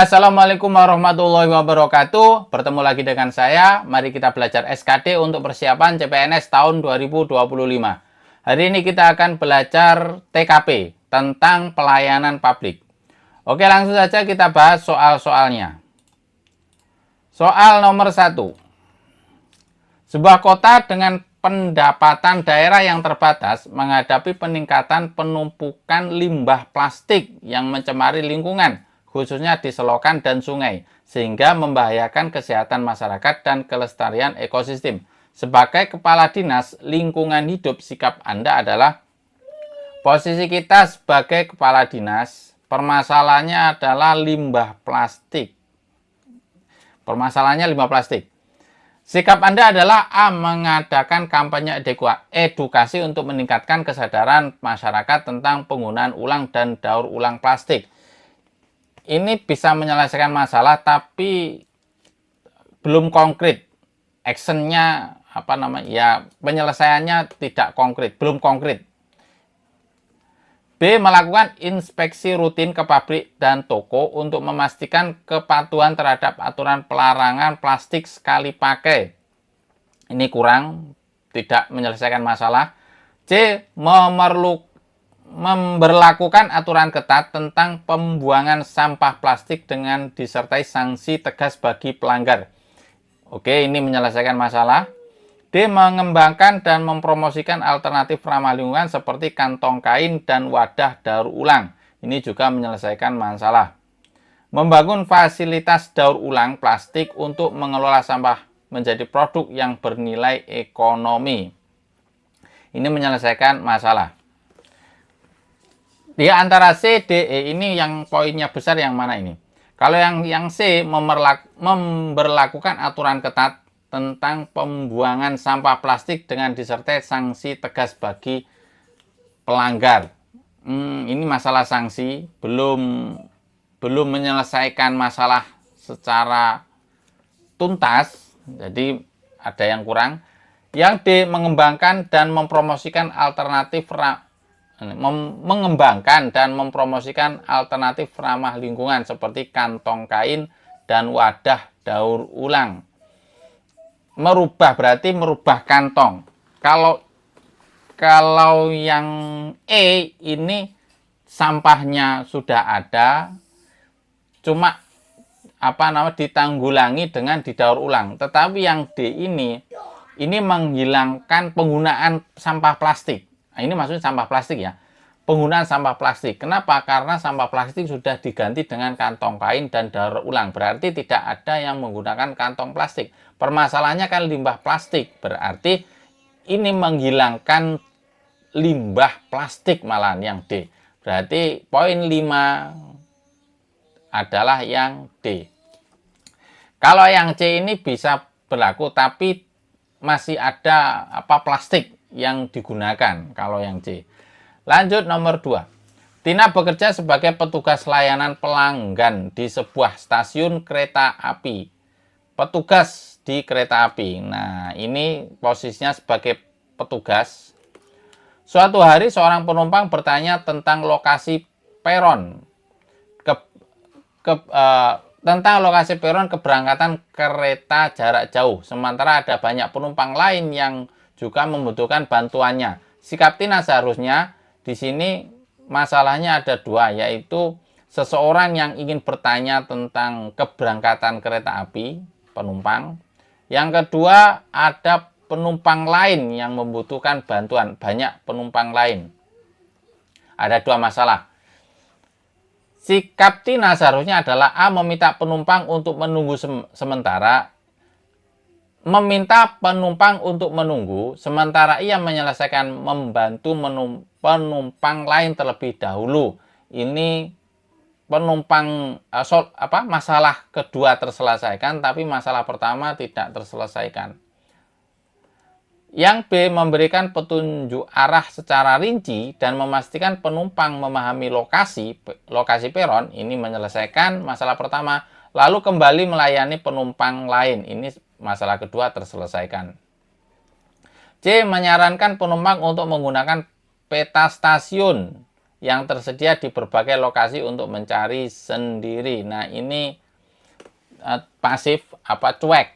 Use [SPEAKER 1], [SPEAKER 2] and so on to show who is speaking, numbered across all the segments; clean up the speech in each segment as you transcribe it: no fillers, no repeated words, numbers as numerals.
[SPEAKER 1] Assalamualaikum warahmatullahi wabarakatuh. Bertemu lagi dengan saya. Mari kita belajar SKD untuk persiapan CPNS tahun 2025. Hari ini kita akan belajar TKP tentang pelayanan publik. Oke, langsung saja kita bahas soal-soalnya. Soal nomor 1. Sebuah kota dengan pendapatan daerah yang terbatas menghadapi peningkatan penumpukan limbah plastik yang mencemari lingkungan, khususnya di selokan dan sungai, sehingga membahayakan kesehatan masyarakat dan kelestarian ekosistem. Sebagai kepala dinas lingkungan hidup, sikap Anda adalah posisi kita sebagai kepala dinas. Permasalahannya adalah limbah plastik. Permasalahannya limbah plastik. Sikap Anda adalah A. Mengadakan kampanye edukasi untuk meningkatkan kesadaran masyarakat tentang penggunaan ulang dan daur ulang plastik. Ini bisa menyelesaikan masalah tapi belum konkret. Actionnya penyelesaiannya tidak konkret, belum konkret. B. Melakukan inspeksi rutin ke pabrik dan toko untuk memastikan kepatuhan terhadap aturan pelarangan plastik sekali pakai. Ini kurang, tidak menyelesaikan masalah. C. Memberlakukan aturan ketat tentang pembuangan sampah plastik dengan disertai sanksi tegas bagi pelanggar. Oke, ini menyelesaikan masalah. D. Mengembangkan dan mempromosikan alternatif ramah lingkungan seperti kantong kain dan wadah daur ulang. Ini juga menyelesaikan masalah. Membangun fasilitas daur ulang plastik untuk mengelola sampah menjadi produk yang bernilai ekonomi. Ini menyelesaikan masalah. Di antara C, D, E ini yang poinnya besar yang mana ini? Kalau yang C memberlakukan aturan ketat tentang pembuangan sampah plastik dengan disertai sanksi tegas bagi pelanggar. Ini masalah sanksi belum menyelesaikan masalah secara tuntas, jadi ada yang kurang. Yang D, mengembangkan dan mempromosikan alternatif ramah lingkungan seperti kantong kain dan wadah daur ulang. Berarti merubah kantong. Kalau yang E ini sampahnya sudah ada, cuma ditanggulangi dengan didaur ulang. Tetapi yang D ini menghilangkan penggunaan sampah plastik. Nah, ini maksudnya sampah plastik ya. Penggunaan sampah plastik. Kenapa? Karena sampah plastik sudah diganti dengan kantong kain dan daur ulang. Berarti tidak ada yang menggunakan kantong plastik. Permasalahannya kan limbah plastik. Berarti ini menghilangkan limbah plastik malahan yang D. Berarti poin 5 adalah yang D. Kalau yang C ini bisa berlaku tapi masih ada plastik yang digunakan kalau yang C. Lanjut nomor 2. Tina bekerja sebagai petugas layanan pelanggan di sebuah stasiun kereta api. Petugas di kereta api. Nah, ini posisinya sebagai petugas. Suatu hari seorang penumpang bertanya tentang lokasi peron tentang lokasi peron keberangkatan kereta jarak jauh. Sementara ada banyak penumpang lain yang juga membutuhkan bantuannya. Sikap Tina seharusnya di sini masalahnya ada dua, yaitu seseorang yang ingin bertanya tentang keberangkatan kereta api, penumpang. Yang kedua, ada penumpang lain yang membutuhkan bantuan, banyak penumpang lain. Ada dua masalah. Sikap Tina seharusnya adalah A. Meminta penumpang untuk menunggu sementara. Meminta penumpang untuk menunggu, sementara ia menyelesaikan membantu penumpang lain terlebih dahulu. Ini masalah kedua terselesaikan, tapi masalah pertama tidak terselesaikan. Yang B, memberikan petunjuk arah secara rinci dan memastikan penumpang memahami lokasi peron. Ini menyelesaikan masalah pertama, lalu kembali melayani penumpang lain. Ini masalah kedua terselesaikan. C, menyarankan penumpang untuk menggunakan peta stasiun yang tersedia di berbagai lokasi untuk mencari sendiri. Nah, ini pasif apa cuek.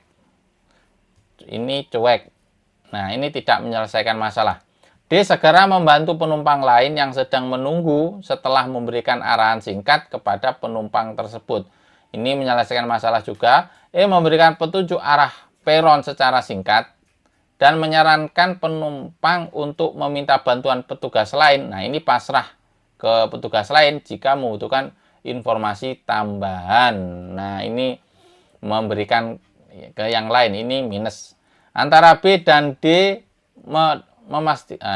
[SPEAKER 1] Ini cuek. Nah, ini tidak menyelesaikan masalah. D. Segera membantu penumpang lain yang sedang menunggu setelah memberikan arahan singkat kepada penumpang tersebut. Ini menyelesaikan masalah juga. E. Memberikan petunjuk arah peron secara singkat dan menyarankan penumpang untuk meminta bantuan petugas lain. Nah, ini pasrah ke petugas lain jika membutuhkan informasi tambahan. Nah, ini memberikan ke yang lain, ini minus. Antara B dan D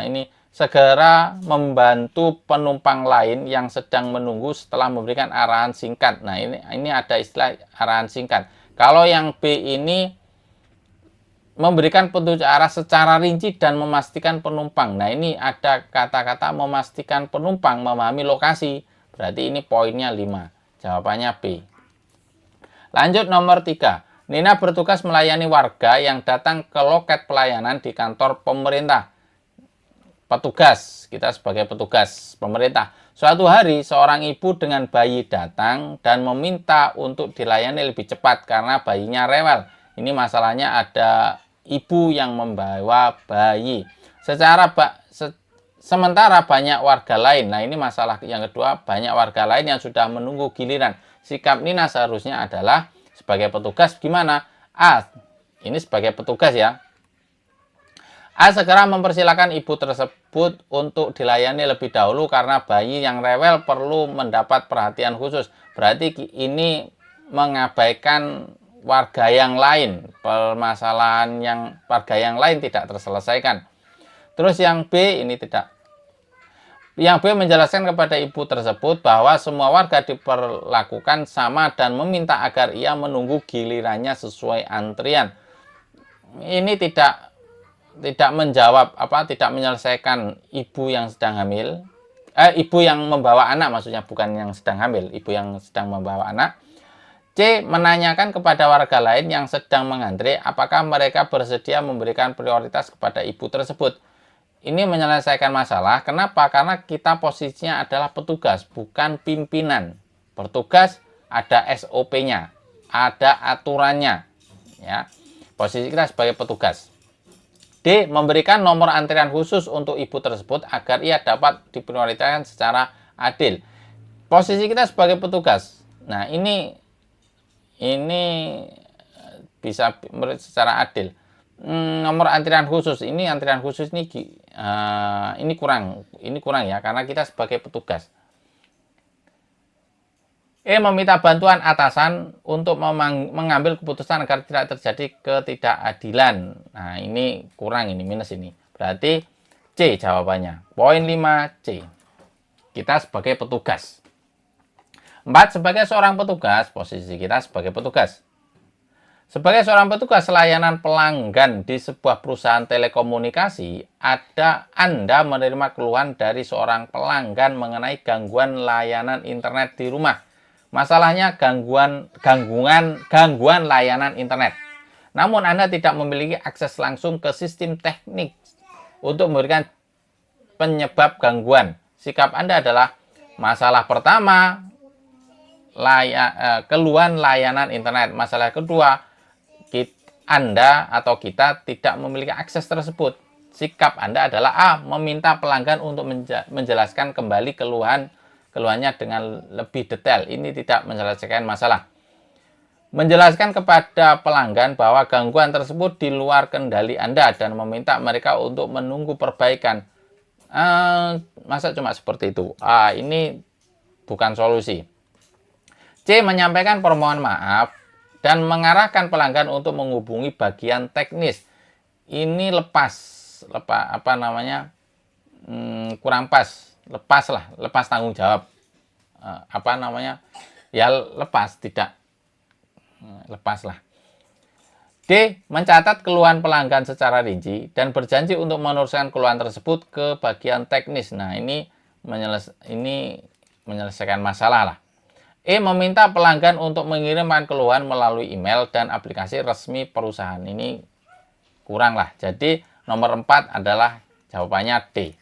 [SPEAKER 1] ini segera membantu penumpang lain yang sedang menunggu setelah memberikan arahan singkat. Nah, ini ada istilah arahan singkat. Kalau yang B ini memberikan petunjuk arah secara rinci dan memastikan penumpang. Nah, ini ada kata-kata memastikan penumpang memahami lokasi. Berarti ini poinnya 5. Jawabannya B. Lanjut nomor 3. Nina bertugas melayani warga yang datang ke loket pelayanan di kantor pemerintah. Petugas, kita sebagai petugas pemerintah. Suatu hari, seorang ibu dengan bayi datang dan meminta untuk dilayani lebih cepat karena bayinya rewel. Ini masalahnya ada ibu yang membawa bayi. Sementara banyak warga lain. Nah, ini masalah yang kedua, banyak warga lain yang sudah menunggu giliran. Sikap Nina seharusnya adalah sebagai petugas gimana? A. Ini sebagai petugas ya. A. Segera mempersilahkan ibu tersebut untuk dilayani lebih dahulu karena bayi yang rewel perlu mendapat perhatian khusus. Berarti ini mengabaikan warga yang lain. Permasalahan yang warga yang lain tidak terselesaikan. Terus yang B ini tidak. Yang B menjelaskan kepada ibu tersebut bahwa semua warga diperlakukan sama dan meminta agar ia menunggu gilirannya sesuai antrian. Ini tidak menjawab tidak menyelesaikan ibu yang sedang hamil, ibu yang membawa anak maksudnya, bukan yang sedang hamil, ibu yang sedang membawa anak. C. Menanyakan kepada warga lain yang sedang mengantri apakah mereka bersedia memberikan prioritas kepada ibu tersebut. Ini menyelesaikan masalah. Kenapa? Karena kita posisinya adalah petugas, bukan pimpinan. Bertugas ada SOP-nya, ada aturannya, ya. Posisi kita sebagai petugas. D. Memberikan nomor antrian khusus untuk ibu tersebut agar ia dapat diprioritaskan secara adil. Posisi kita sebagai petugas. Nah, ini bisa secara adil. Nomor antrian khusus ini kurang ya, karena kita sebagai petugas. E. Meminta bantuan atasan untuk mengambil keputusan agar tidak terjadi ketidakadilan. Nah, ini kurang, ini minus ini. Berarti C jawabannya. Poin 5 C. Kita sebagai petugas. 4. Sebagai seorang petugas, posisi kita sebagai petugas. Sebagai seorang petugas layanan pelanggan di sebuah perusahaan telekomunikasi, Anda menerima keluhan dari seorang pelanggan mengenai gangguan layanan internet di rumah. Masalahnya gangguan layanan internet. Namun Anda tidak memiliki akses langsung ke sistem teknik untuk memberikan penyebab gangguan. Sikap Anda adalah masalah pertama, keluhan layanan internet. Masalah kedua, Anda atau kita tidak memiliki akses tersebut. Sikap Anda adalah A. Meminta pelanggan untuk menjelaskan kembali keluhannya dengan lebih detail. Ini tidak menyelesaikan masalah. Menjelaskan kepada pelanggan bahwa gangguan tersebut di luar kendali Anda dan meminta mereka untuk menunggu perbaikan. Masa cuma seperti itu? Ini bukan solusi. C. Menyampaikan permohonan maaf dan mengarahkan pelanggan untuk menghubungi bagian teknis. Ini kurang pas. Lepas tanggung jawab. Lepaslah. D. Mencatat keluhan pelanggan secara rinci dan berjanji untuk meneruskan keluhan tersebut ke bagian teknis. Nah, ini menyelesaikan masalah lah. E. Meminta pelanggan untuk mengirimkan keluhan melalui email dan aplikasi resmi perusahaan. Ini kurang lah. Jadi nomor 4 adalah jawabannya D.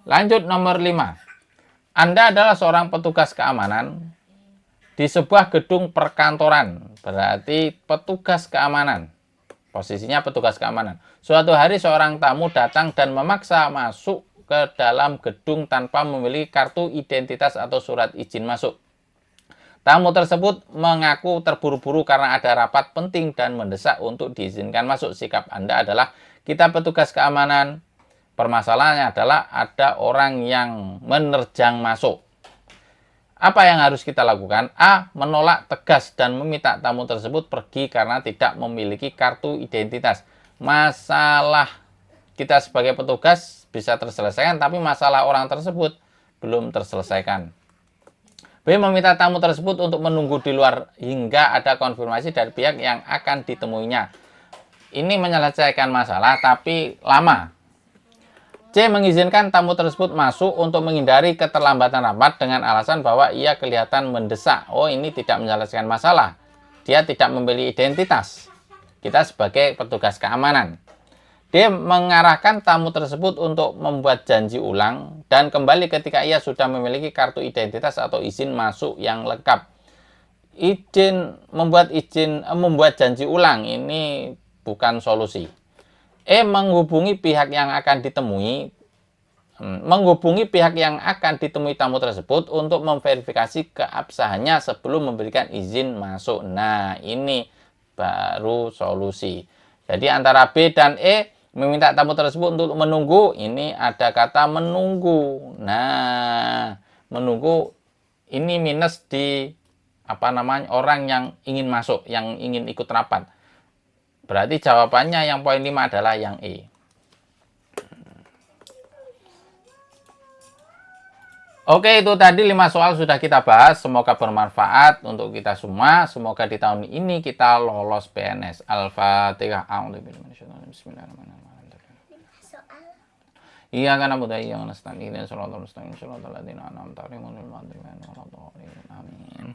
[SPEAKER 1] Lanjut nomor 5. Anda adalah seorang petugas keamanan di sebuah gedung perkantoran, berarti petugas keamanan. Posisinya petugas keamanan. Suatu hari seorang tamu datang dan memaksa masuk ke dalam gedung tanpa memiliki kartu identitas atau surat izin masuk. Tamu tersebut mengaku terburu-buru karena ada rapat penting dan mendesak untuk diizinkan masuk. Sikap Anda adalah, kita petugas keamanan, permasalahannya adalah ada orang yang menerjang masuk. Apa yang harus kita lakukan? A. Menolak tegas dan meminta tamu tersebut pergi karena tidak memiliki kartu identitas. Masalah kita sebagai petugas bisa terselesaikan, tapi masalah orang tersebut belum terselesaikan. B. Meminta tamu tersebut untuk menunggu di luar hingga ada konfirmasi dari pihak yang akan ditemuinya. Ini menyelesaikan masalah tapi lama. C. Mengizinkan tamu tersebut masuk untuk menghindari keterlambatan rapat dengan alasan bahwa ia kelihatan mendesak. Oh, ini tidak menyelesaikan masalah. Dia tidak memiliki identitas. Kita sebagai petugas keamanan. D. Mengarahkan tamu tersebut untuk membuat janji ulang dan kembali ketika ia sudah memiliki kartu identitas atau izin masuk yang lengkap. Membuat janji ulang ini bukan solusi. E. Menghubungi pihak yang akan ditemui tamu tersebut untuk memverifikasi keabsahannya sebelum memberikan izin masuk. Nah, ini baru solusi. Jadi antara B dan E, meminta tamu tersebut untuk menunggu, ini ada kata menunggu. Nah, menunggu ini minus di orang yang ingin masuk, yang ingin ikut rapat. Berarti jawabannya yang poin 5 adalah yang E. Oke, itu tadi 5 soal sudah kita bahas. Semoga bermanfaat untuk kita semua. Semoga di tahun ini kita lolos PNS. Al-Fatihah. Bismillahirrahmanirrahim. Iya kan Abu Dayy yang nasta'in shiratal mustaqim shiratal ladzina an'amta 'alaihim ghairil maghdubi 'alaihim waladdallin. Amin.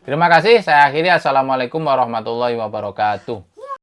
[SPEAKER 1] Terima kasih. Saya akhiri. Assalamualaikum warahmatullahi wabarakatuh.